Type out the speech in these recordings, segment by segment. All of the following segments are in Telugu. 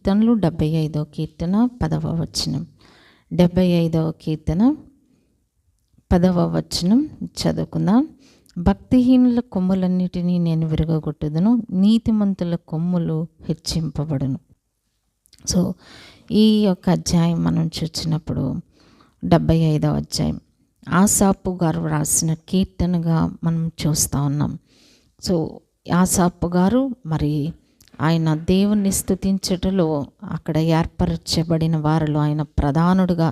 కీర్తనలు 75వ కీర్తన 10వ వచనం. 75వ కీర్తన 10వ వచనం చదువుకుందాం. భక్తిహీనుల కొమ్ములన్నిటినీ నేను విరగొట్టుదును, నీతిమంతుల కొమ్ములు హెచ్చింపబడును. సో ఈ యొక్క అధ్యాయం మనం చూసినప్పుడు 75వ అధ్యాయం ఆసాపు గారు రాసిన కీర్తనగా మనం చూస్తూ ఉన్నాం. సో ఆసాపు గారు మరి ఆయన దేవుణ్ణి స్తుతించటంలో అక్కడ ఏర్పరచబడిన వారిలో ఆయన ప్రధానుడిగా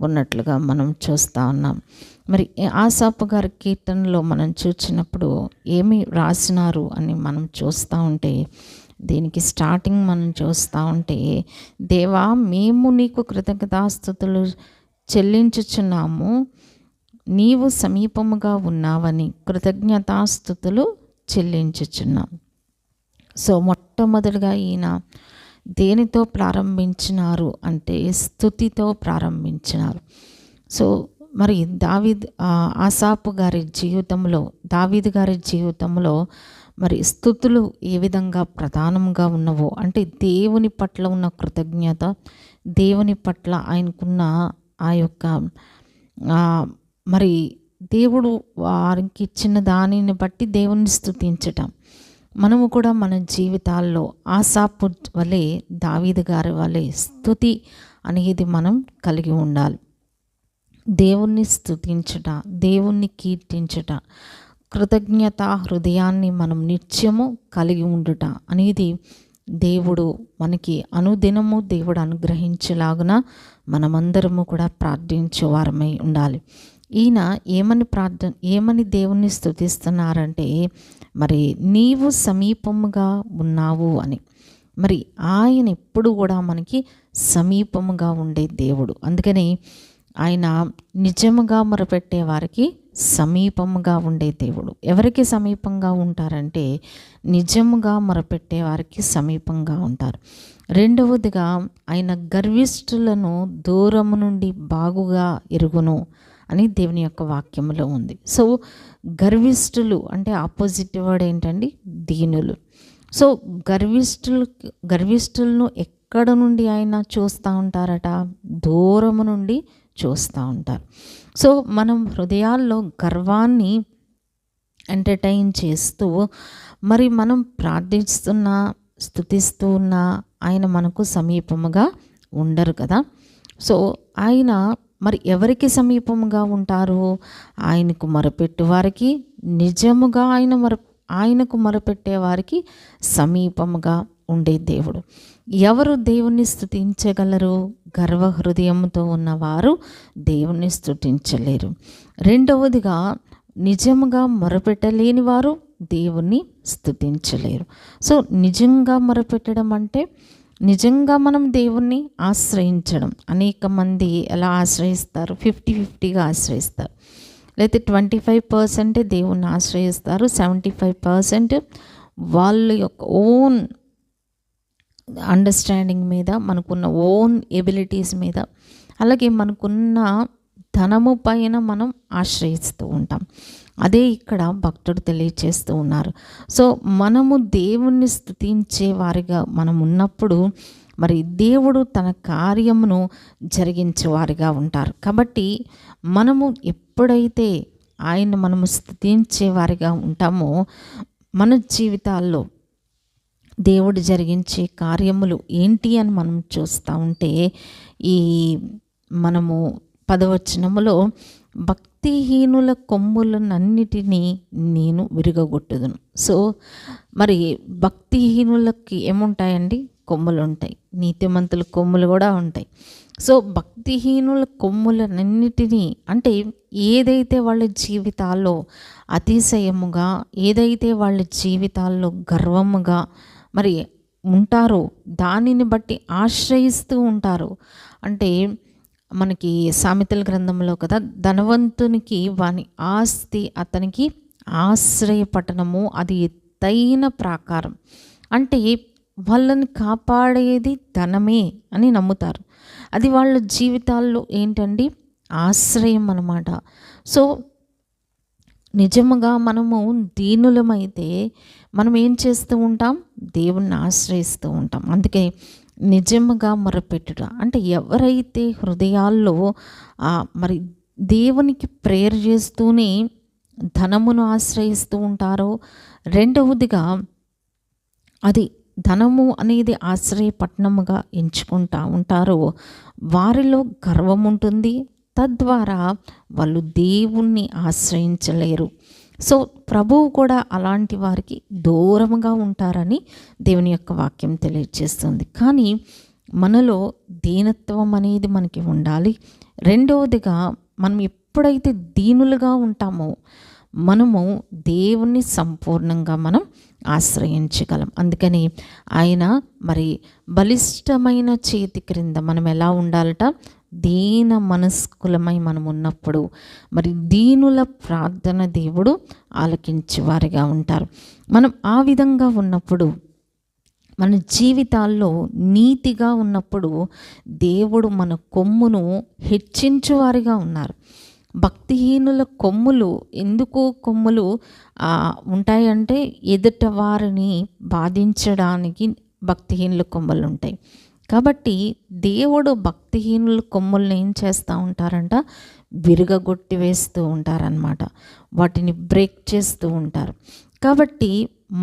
ఉన్నట్లుగా మనం చూస్తూ ఉన్నాం. మరి ఆసాపు గారి కీర్తనలో మనం చూసినప్పుడు ఏమి రాసినారు అని మనం చూస్తూ ఉంటే, దీనికి స్టార్టింగ్ మనం చూస్తూ ఉంటే, దేవా మేము నీకు కృతజ్ఞతాస్తుతులు చెల్లించుచున్నాము, నీవు సమీపముగా ఉన్నావని కృతజ్ఞతాస్తుతులు చెల్లించుచున్నాం. సో మొట్టమొదటిగా ఈయన దేనితో ప్రారంభించినారు అంటే స్తుతితో ప్రారంభించినారు. సో మరి ఆసాపు గారి జీవితంలో, దావీదు గారి జీవితంలో మరి స్తుతులు ఏ విధంగా ప్రధానంగా ఉన్నవో అంటే దేవుని పట్ల ఉన్న కృతజ్ఞత, దేవుని పట్ల ఆయనకున్న ఆ యొక్క మరి దేవుడు వారికి ఇచ్చిన దానిని బట్టి దేవుణ్ణి స్తుతించటం. మనము కూడా మన జీవితాల్లో ఆసాపు వలె, దావీదు గారి వలె స్తుతి అనేది మనం కలిగి ఉండాలి. దేవుణ్ణి స్తుతించుట, దేవుణ్ణి కీర్తించుట, కృతజ్ఞత హృదయాన్ని మనం నిత్యము కలిగి ఉండుట అనేది దేవుడు మనకి అనుదినము దేవుడు అనుగ్రహించేలాగున మనమందరము కూడా ప్రార్థించేవారమై ఉండాలి. ఈయన ఏమని దేవుణ్ణి స్తుతిస్తున్నారంటే, మరి నీవు సమీపముగా ఉన్నావు అని. మరి ఆయన ఎప్పుడు కూడా మనకి సమీపముగా ఉండే దేవుడు. అందుకని ఆయన నిజముగా మొరపెట్టే వారికి సమీపముగా ఉండే దేవుడు. ఎవరికి సమీపంగా ఉంటారంటే నిజముగా మొరపెట్టే వారికి సమీపంగా ఉంటారు. రెండవదిగా ఆయన గర్విష్ఠులను దూరము నుండి బాగుగా ఎరుగును అని దేవుని యొక్క వాక్యంలో ఉంది. సో గర్విష్ఠులు అంటే ఆపోజిట్ వర్డ్ ఏంటండి? దీనులు. సో గర్విష్ఠులను ఎక్కడ నుండి ఆయన చూస్తూ ఉంటారట? దూరము నుండి చూస్తూ ఉంటారు. సో మనం హృదయాల్లో గర్వాన్ని ఎంటర్టైన్ చేస్తూ మరి మనం ప్రార్థిస్తున్నా, స్తుతిస్తూ ఉన్నా ఆయన మనకు సమీపముగా ఉండరు కదా. సో ఆయన మరి ఎవరికి సమీపముగా ఉంటారు? ఆయనకు మొరపెట్టు వారికి, నిజముగా ఆయనకు మొరపెట్టే వారికి సమీపముగా ఉండే దేవుడు. ఎవరు దేవుణ్ణి స్తుతించగలరు? గర్వ హృదయంతో ఉన్నవారు దేవుణ్ణి స్తుతించలేరు. రెండవదిగా నిజముగా మొరపెట్టలేని వారు దేవుణ్ణి స్తుతించలేరు. సో నిజంగా మొరపెట్టడం అంటే నిజంగా మనం దేవుణ్ణి ఆశ్రయించడం. అనేక మంది ఎలా ఆశ్రయిస్తారు? 50-50గా ఆశ్రయిస్తారు. లేకపోతే 25% దేవుణ్ణి ఆశ్రయిస్తారు, 75% వాళ్ళ యొక్క ఓన్ అండర్స్టాండింగ్ మీద, మనకున్న ఓన్ ఎబిలిటీస్ మీద, అలాగే మనకున్న ధనము పైన మనం ఆశ్రయిస్తూ ఉంటాం. అదే ఇక్కడ భక్తుడు తెలియచేస్తూ ఉన్నారు. సో మనము దేవుణ్ణి స్తుతించే వారిగా మనం ఉన్నప్పుడు మరి దేవుడు తన కార్యమును జరిగించేవారిగా ఉంటారు. కాబట్టి మనము ఎప్పుడైతే మనము స్తుతించే వారిగా ఉంటామో మన జీవితాల్లో దేవుడు జరిగించే కార్యములు ఏంటి అని మనం చూస్తూ ఉంటే, ఈ మనము 10వ వచనములో భక్తిహీనుల కొమ్ములనన్నిటినీ నేను విరగొట్టుదును. సో మరి భక్తిహీనులకి ఏముంటాయండి? కొమ్ములు ఉంటాయి. నీతిమంతుల కొమ్ములు కూడా ఉంటాయి. సో భక్తిహీనుల కొమ్ములన్నిటినీ అంటే ఏదైతే వాళ్ళ జీవితాల్లో అతిశయముగా, ఏదైతే వాళ్ళ జీవితాల్లో గర్వముగా మరి ఉంటారో దానిని బట్టి ఆశ్రయిస్తూ ఉంటారు. అంటే మనకి సామెతల గ్రంథంలో కదా, ధనవంతునికి వాని ఆస్తి అతనికి ఆశ్రయ పట్టణము, అది ఎత్తైన ప్రాకారం. అంటే వాళ్ళని కాపాడేది ధనమే అని నమ్ముతారు. అది వాళ్ళ జీవితాల్లో ఏంటండి? ఆశ్రయం అన్నమాట. సో నిజముగా మనము దీనులమైతే మనం ఏం చేస్తూ ఉంటాం? దేవుణ్ణి ఆశ్రయిస్తూ ఉంటాం. అందుకే నిజముగా మొరపెట్టుట. అంటే ఎవరైతే హృదయాల్లో మరి దేవునికి ప్రేయర్ చేస్తూనే ధనమును ఆశ్రయిస్తూ ఉంటారో, రెండవదిగా అది ధనము అనేది ఆశ్రయపట్నముగా ఎంచుకుంటా ఉంటారో వారిలో గర్వం ఉంటుంది. తద్వారా వాళ్ళు దేవుణ్ణి ఆశ్రయించలేరు. సో ప్రభువు కూడా అలాంటి వారికి దూరముగా ఉంటారని దేవుని యొక్క వాక్యం తెలియజేస్తుంది. కానీ మనలో దీనత్వం అనేది మనకి ఉండాలి. రెండవదిగా మనం ఎప్పుడైతే దీనులుగా ఉంటామో మనము దేవుణ్ణి సంపూర్ణంగా మనం ఆశ్రయించగలం. అందుకని ఆయన మరి బలిష్టమైన చేతి క్రింద మనం ఎలా ఉండాలట, దీన మనస్కులమై మనం ఉన్నప్పుడు మరి దీనుల ప్రార్థన దేవుడు ఆలకించేవారిగా ఉంటారు. మనం ఆ విధంగా ఉన్నప్పుడు మన జీవితాల్లో నీతిగా ఉన్నప్పుడు దేవుడు మన కొమ్మును హెచ్చించువారిగా ఉన్నారు. భక్తిహీనుల కొమ్ములు ఎందుకు కొమ్ములు ఉంటాయంటే ఎదుట వారిని బాధించడానికి భక్తిహీనుల కొమ్ములు ఉంటాయి. కాబట్టి దేవుడు భక్తిహీనుల కొమ్ములను ఏం చేస్తూ ఉంటారంట, విరగగొట్టి వేస్తూ ఉంటారనమాట. వాటిని బ్రేక్ చేస్తూ ఉంటారు. కాబట్టి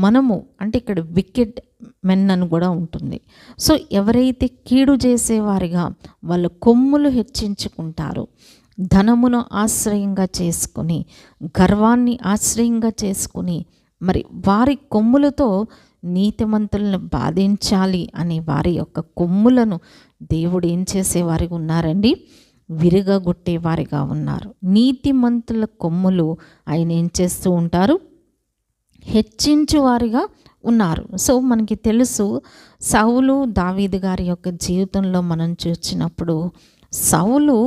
మనము అంటే ఇక్కడ వికెట్ మెన్ అని కూడా ఉంటుంది. సో ఎవరైతే కీడు చేసేవారిగా వాళ్ళ కొమ్ములు హెచ్చించుకుంటారో, ధనమును ఆశ్రయంగా చేసుకుని, గర్వాన్ని ఆశ్రయంగా చేసుకుని మరి వారి కొమ్ములతో నీతిమంతులను బాధించాలి అనే వారి యొక్క కొమ్ములను దేవుడు ఏం చేసేవారిగా ఉన్నారండి, విరగగొట్టేవారిగా ఉన్నారు. నీతిమంతుల కొమ్ములు ఆయన ఏం చేస్తూ ఉంటారు, హెచ్చించువారిగా ఉన్నారు. సో మనకి తెలుసు సౌలు దావీదు గారి యొక్క జీవితంలో మనం చూసినప్పుడు సౌలు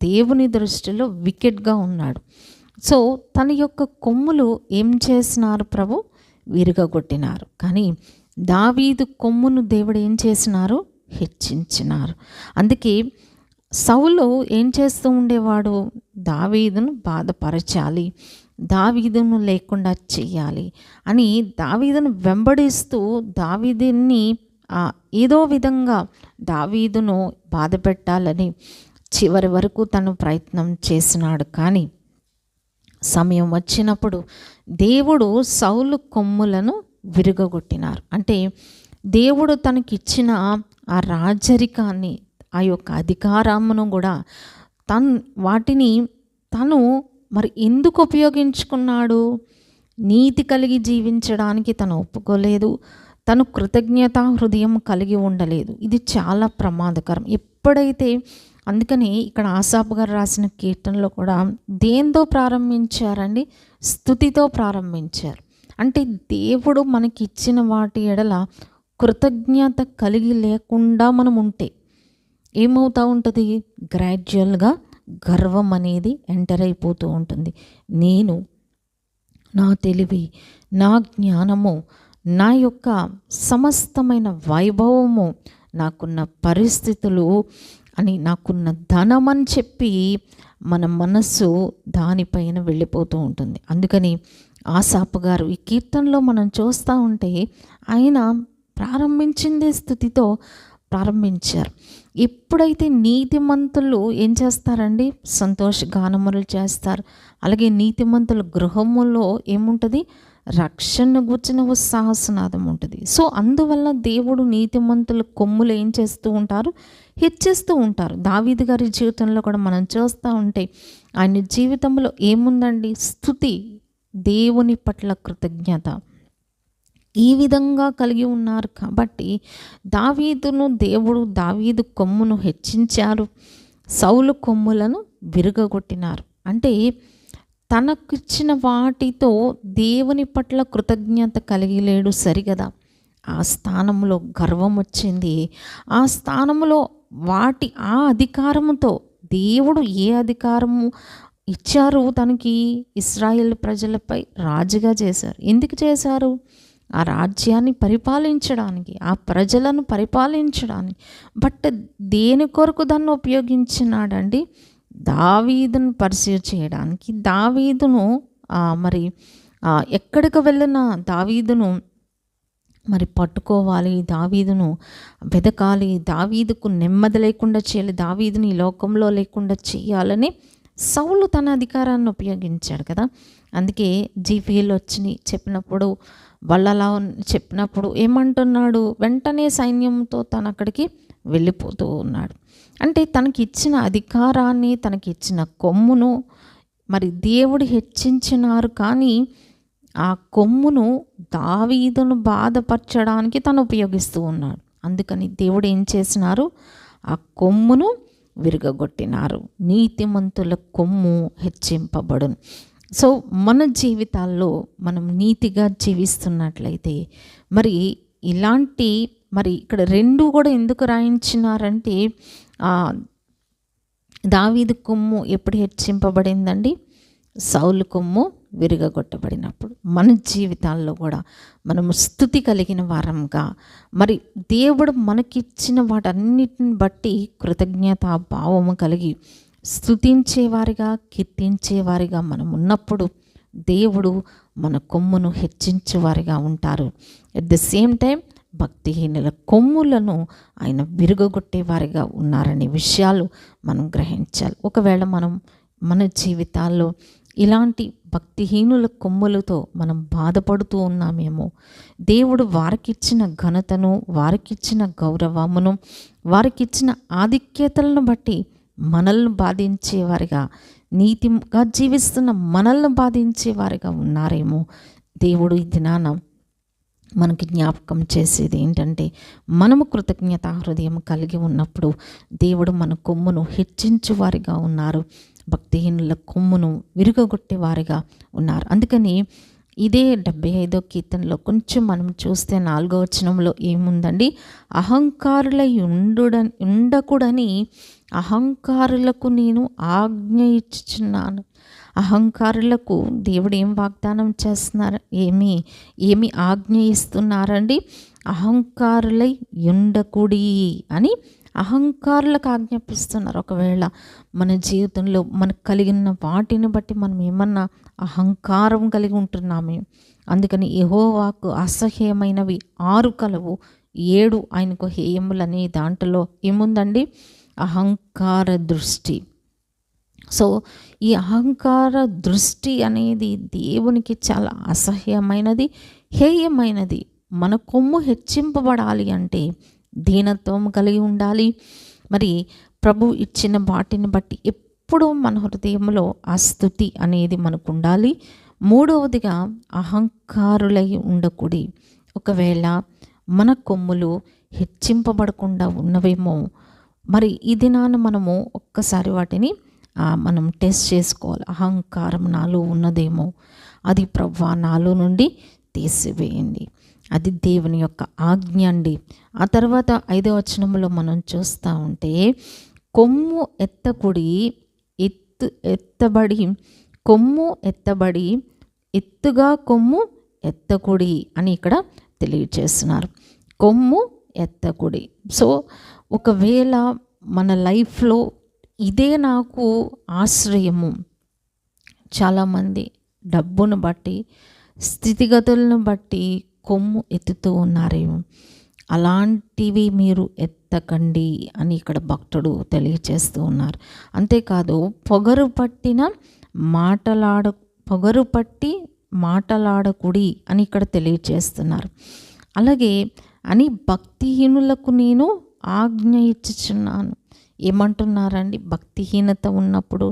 దేవుని దృష్టిలో వికెట్గా ఉన్నాడు. సో తన యొక్క కొమ్ములు ఏం చేసినారు, ప్రభు విరగగొట్టినారు. కానీ దావీదు కొమ్మును దేవుడు ఏం చేసినారు, హెచ్చించినారు. అందుకే సౌలు ఏం చేస్తూ ఉండేవాడు, దావీదును బాధపరచాలి, దావీదును లేకుండా చెయ్యాలి అని దావీదును వెంబడిస్తూ దావీదుని ఏదో విధంగా దావీదును బాధ పెట్టాలని చివరి వరకు తను ప్రయత్నం చేసినాడు. కానీ సమయం వచ్చినప్పుడు దేవుడు సౌలు కొమ్ములను విరగొట్టినారు. అంటే దేవుడు తనకిచ్చిన ఆ రాజరికాన్ని, ఆ యొక్క అధికారమును కూడా వాటిని తను మరి ఎందుకు ఉపయోగించుకున్నాడు, నీతి కలిగి జీవించడానికి తను ఒప్పుకోలేదు, తను కృతజ్ఞతా హృదయం కలిగి ఉండలేదు. ఇది చాలా ప్రమాదకరం. ఎప్పుడైతే అందుకని ఇక్కడ ఆసాపు గారు రాసిన కీర్తనలో కూడా దేంతో ప్రారంభించారండి, స్తుతితో ప్రారంభించారు. అంటే దేవుడు మనకి ఇచ్చిన వాటి ఎడల కృతజ్ఞత కలిగి లేకుండా మనం ఉంటే ఏమవుతూ ఉంటుంది, గ్రాడ్యువల్గా గర్వం అనేది ఎంటర్ అయిపోతూ ఉంటుంది. నేను, నా తెలివి, నా జ్ఞానము, నా యొక్క సమస్తమైన వైభవము, నాకున్న పరిస్థితులు అని, నాకున్న ధనం అని చెప్పి మన మనస్సు దానిపైన వెళ్ళిపోతూ ఉంటుంది. అందుకని ఆసాపు గారు ఈ కీర్తనలో మనం చూస్తూ ఉంటే ఆయన ప్రారంభించిందే స్థుతితో ప్రారంభించారు. ఎప్పుడైతే నీతిమంతులు ఏం చేస్తారండి, సంతోష గానములు చేస్తారు. అలాగే నీతిమంతుల గృహములో ఏముంటుంది, రక్షణ గూర్చిన ఉత్సాహనాదం ఉంటుంది. సో అందువల్ల దేవుడు నీతిమంతుల కొమ్ములు ఏం చేస్తూ ఉంటారు, హెచ్చిస్తూ ఉంటారు. దావీదు గారి జీవితంలో కూడా మనం చూస్తూ ఉంటే ఆయన జీవితంలో ఏముందండి, స్తుతి, దేవుని పట్ల కృతజ్ఞత, ఈ విధంగా కలిగి ఉన్నారు. కాబట్టి దావీదు కొమ్మును హెచ్చించారు, సౌలు కొమ్ములను విరగొట్టినారు. అంటే తనకిచ్చిన వాటితో దేవుని పట్ల కృతజ్ఞత కలిగి లేడు, సరిగదా. ఆ స్థానంలో గర్వం వచ్చింది. ఆ స్థానంలో ఆ అధికారముతో దేవుడు ఏ అధికారము ఇచ్చారు తనకి, ఇశ్రాయేల్ ప్రజలపై రాజుగా చేశారు. ఎందుకు చేశారు, ఆ రాజ్యాన్ని పరిపాలించడానికి, ఆ ప్రజలను పరిపాలించడానికి. బట్ దేని కొరకు దాన్ని ఉపయోగించినాడండి, దావీదును పర్సీవ్ చేయడానికి, దావీదును మరి ఎక్కడికి వెళ్ళిన దావీదును మరి పట్టుకోవాలి, దావీదును వెదకాలి, దావీదుకు నెమ్మది లేకుండా చేయాలి, దావీదుని ఈ లోకంలో లేకుండా చేయాలని సౌలు తన అధికారాన్ని ఉపయోగించాడు కదా. అందుకే జీఫీలు వచ్చి చెప్పినప్పుడు, వాళ్ళలా చెప్పినప్పుడు ఏమంటున్నాడు, వెంటనే సైన్యంతో తను అక్కడికి వెళ్ళిపోతూ ఉన్నాడు. అంటే తనకి ఇచ్చిన అధికారాన్ని, తనకి ఇచ్చిన కొమ్మును మరి దేవుడు హెచ్చించినారు, కానీ ఆ కొమ్మును దావీదును బాధపరచడానికి తను ఉపయోగిస్తూ ఉన్నాడు. అందుకని దేవుడు ఏం చేసినారు, ఆ కొమ్మును విరగగొట్టినారు. నీతిమంతుల కొమ్ము హెచ్చింపబడును. సో మన జీవితాల్లో మనం నీతిగా జీవిస్తున్నట్లయితే మరి ఇలాంటి మరి ఇక్కడ రెండు కూడా ఎందుకు రాయించినారంటే దావీదు కొమ్ము ఎప్పుడు హెచ్చింపబడిందండి, సౌలు కొమ్ము విరగగొట్టబడినప్పుడు. మన జీవితాల్లో కూడా మనము స్తుతి కలిగిన వారంగా మరి దేవుడు మనకిచ్చిన వాటన్నిటిని బట్టి కృతజ్ఞతా భావము కలిగి స్తుతించేవారిగా, కీర్తించేవారిగా మనం ఉన్నప్పుడు దేవుడు మన కొమ్మును హెచ్చించేవారిగా ఉంటారు. ఎట్ ద సేమ్ టైం భక్తిహీనుల కొమ్ములను ఆయన విరగొట్టేవారిగా ఉన్నారనే విషయాలు మనం గ్రహించాలి. ఒకవేళ మనం మన జీవితాల్లో ఇలాంటి భక్తిహీనుల కొమ్ములతో మనం బాధపడుతూ ఉన్నామేమో, దేవుడు వారికిచ్చిన ఘనతను, వారికిచ్చిన గౌరవమును, వారికిచ్చిన ఆధిక్యతలను బట్టి మనల్ని బాధించేవారిగా, నీతిగా జీవిస్తున్న మనల్ని బాధించేవారిగా ఉన్నారేమో. దేవుడు ఈ దినాన మనకి జ్ఞాపకం చేసేది ఏంటంటే, మనము కృతజ్ఞతా హృదయం కలిగి ఉన్నప్పుడు దేవుడు మన కొమ్మును హెచ్చించువారిగా ఉన్నారు, భక్తిహీనుల కొమ్మును విరుగగొట్టేవారిగా ఉన్నారు. అందుకని ఇదే 75వ కీర్తనలో కొంచెం మనం చూస్తే 4వ వచనంలో ఏముందండి, అహంకారులై ఉండకూడని అహంకారులకు నేను ఆజ్ఞ ఇచ్చుచున్నాను. అహంకారులకు దేవుడు ఏం వాగ్దానం చేస్తున్నారు, ఏమి ఆజ్ఞ ఇస్తున్నారండి, అహంకారులై ఉండకూడి అని అహంకారులకు ఆజ్ఞాపిస్తున్నారు. ఒకవేళ మన జీవితంలో మనకు కలిగిన వాటిని బట్టి మనం ఏమన్నా అహంకారం కలిగి ఉంటున్నామే. అందుకని యెహోవాకు అసహ్యమైనవి 6 కలవు, 7 ఆయనకు హేయములని దాంట్లో ఏముందండి, అహంకార దృష్టి. సో ఈ అహంకార దృష్టి అనేది దేవునికి చాలా అసహ్యమైనది, హేయమైనది. మన కొమ్ము హెచ్చింపబడాలి అంటే దీనత్వం కలిగి ఉండాలి. మరి ప్రభు ఇచ్చిన వాటిని బట్టి ఎప్పుడూ మన హృదయంలో ఆ స్తుతి అనేది మనకు ఉండాలి. 3వదిగా అహంకారులై ఉండకూడి. ఒకవేళ మన కొమ్ములు హెచ్చింపబడకుండా ఉన్నవేమో, మరి ఈ దినాన మనము ఒక్కసారి వాటిని మనం టెస్ట్ చేసుకోవాలి. అహంకారం నాలో ఉన్నదేమో, అది ప్రభువా నాలో నుండి తీసివేయండి. అది దేవుని యొక్క ఆజ్ఞ అండి. ఆ తర్వాత 5వ వచనంలో మనం చూస్తూ ఉంటే, కొమ్ము ఎత్తకుడి, ఎత్తబడి కొమ్ము ఎత్తబడి ఎత్తుగా కొమ్ము ఎత్తకుడి అని ఇక్కడ తెలియజేస్తున్నారు. కొమ్ము ఎత్తకుడి. సో ఒకవేళ మన లైఫ్లో ఇదే నాకు ఆశ్రయము, చాలామంది డబ్బును బట్టి, స్థితిగతులను బట్టి కొమ్ము ఎత్తుతూ ఉన్నారేమో, అలాంటివి మీరు ఎత్తకండి అని ఇక్కడ భక్తుడు తెలియచేస్తూ ఉన్నారు. అంతేకాదు పొగరు పట్టి మాటలాడకుడి అని ఇక్కడ తెలియచేస్తున్నారు. అలాగే అని భక్తిహీనులకు నేను ఆజ్ఞ ఇచ్చుచున్నాను. ఏమంటున్నారండి, భక్తిహీనత ఉన్నప్పుడు,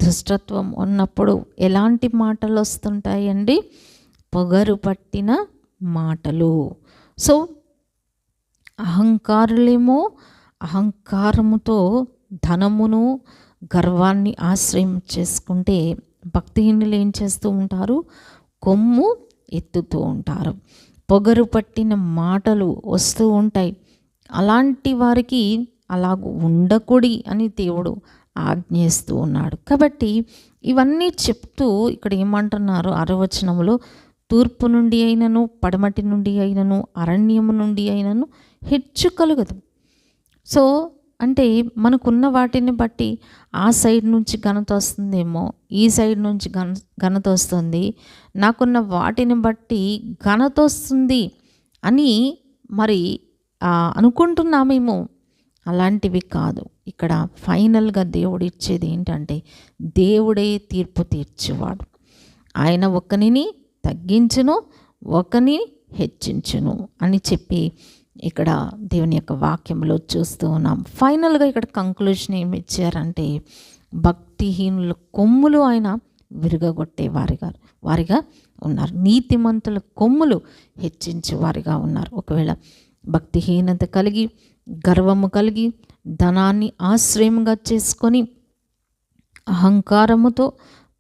దుష్టత్వం ఉన్నప్పుడు ఎలాంటి మాటలు వస్తుంటాయండి, పొగరు పట్టిన మాటలు. సో అహంకారులేమో అహంకారముతో ధనమును, గర్వాన్ని ఆశ్రయం చేసుకుంటే, భక్తిహీనులు ఏం చేస్తూ ఉంటారు, కొమ్ము ఎత్తుతూ ఉంటారు. పొగరు పట్టిన మాటలు వస్తూ ఉంటాయి. అలాంటి వారికి అలాగూ ఉండకూడి అని దేవుడు ఆజ్ఞయిస్తూ ఉన్నాడు. కాబట్టి ఇవన్నీ చెప్తూ ఇక్కడ ఏమంటున్నారు 6వ వచనంలో, తూర్పు నుండి అయినను, పడమటి నుండి అయినను, అరణ్యము నుండి అయినను హెచ్చు కలుగదు. సో అంటే మనకున్న వాటిని బట్టి ఆ సైడ్ నుంచి ఘనత వస్తుందేమో, ఈ సైడ్ నుంచి ఘనత వస్తుంది, నాకున్న వాటిని బట్టి ఘనత వస్తుంది అని మరి అనుకుంటున్నామేమో. అలాంటివి కాదు. ఇక్కడ ఫైనల్గా దేవుడు ఇచ్చేది ఏంటంటే, దేవుడే తీర్పు తీర్చేవాడు. ఆయన ఒకనిని తగ్గించును, ఒకని హెచ్చించును అని చెప్పి ఇక్కడ దేవుని యొక్క వాక్యంలో చూస్తూ ఉన్నాం. ఫైనల్గా ఇక్కడ కంక్లూషన్ ఏమి ఇచ్చారంటే, భక్తిహీనుల కొమ్ములు ఆయన విరగగొట్టే వారిగా ఉన్నారు. నీతిమంతుల కొమ్ములు హెచ్చించే వారిగా ఉన్నారు. ఒకవేళ భక్తిహీనత కలిగి, గర్వము కలిగి, ధనాన్ని ఆశ్రయంగా చేసుకొని, అహంకారముతో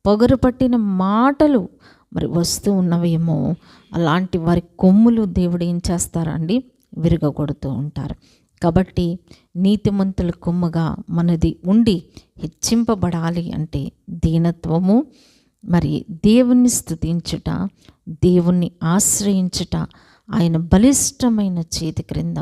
పొగరు పట్టిన మాటలు మరి వస్తూ ఉన్నవేమో, అలాంటి వారి కొమ్ములు దేవుడు ఏం చేస్తారండి? విరగొడుతూ ఉంటారు. కాబట్టి నీతిమంతుల కొమ్ముగా మనది ఉండి హెచ్చింపబడాలి అంటే దీనత్వము, మరి దేవుణ్ణి స్తుతించుట, దేవుణ్ణి ఆశ్రయించుట, ఆయన బలిష్టమైన చేతి క్రింద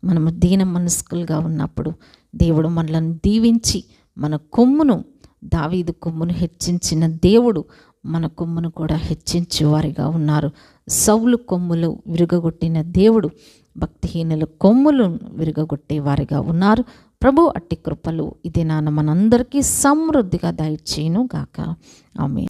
మనము దీన మనస్కులుగా ఉన్నప్పుడు దేవుడు మనలను దీవించి మన కొమ్మును, దావీదు కొమ్మును హెచ్చించిన దేవుడు మన కొమ్మును కూడా హెచ్చించే వారిగా ఉన్నారు. సౌలు కొమ్ములు విరగొట్టిన దేవుడు భక్తిహీనుల కొమ్ములు విరగొట్టే వారిగా ఉన్నారు. ప్రభు అట్టి కృపలు ఇది మనందరికీ సమృద్ధిగా దయచేయును గాక. ఆమేన్.